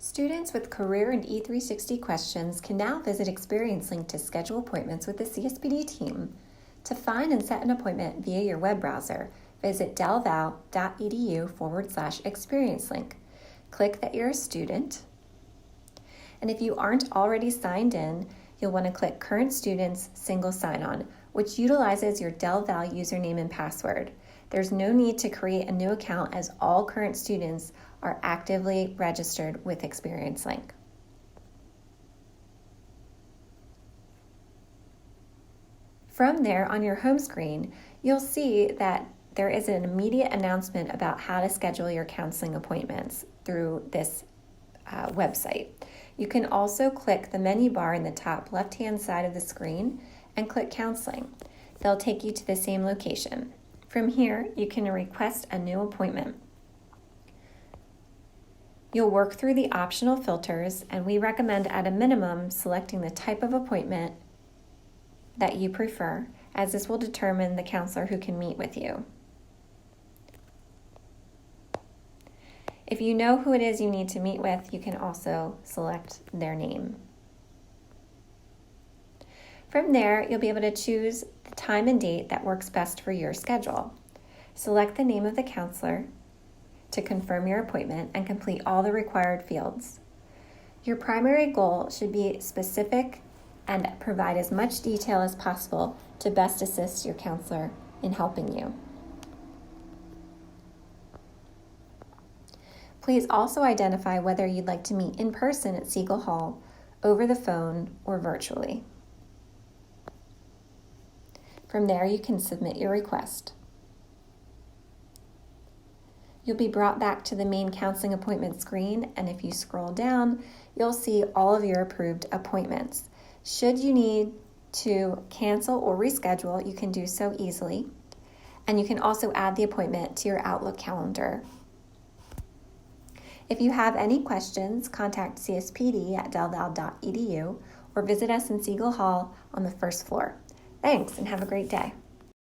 Students with career and E360 questions can now visit ExperienceLink to schedule appointments with the CSPD team. To find and set an appointment via your web browser, visit delval.edu/ExperienceLink. Click that you're a student. And if you aren't already signed in, you'll want to click Current Students Single Sign-On, which utilizes your delval username and password. There's no need to create a new account as all current students are actively registered with ExperienceLink. From there, on your home screen, you'll see that there is an immediate announcement about how to schedule your counseling appointments through this website. You can also click the menu bar in the top left-hand side of the screen and click Counseling. They'll take you to the same location. From here, you can request a new appointment. You'll work through the optional filters, and we recommend at a minimum selecting the type of appointment that you prefer, as this will determine the counselor who can meet with you. If you know who it is you need to meet with, you can also select their name. From there, you'll be able to choose the time and date that works best for your schedule. Select the name of the counselor to confirm your appointment and complete all the required fields. Your primary goal should be specific and provide as much detail as possible to best assist your counselor in helping you. Please also identify whether you'd like to meet in person at Siegel Hall, over the phone, or virtually. From there, you can submit your request. You'll be brought back to the main counseling appointment screen, and if you scroll down, you'll see all of your approved appointments. Should you need to cancel or reschedule, you can do so easily, and you can also add the appointment to your Outlook calendar. If you have any questions, contact CSPD at delval.edu or visit us in Siegel Hall on the first floor. Thanks, and have a great day.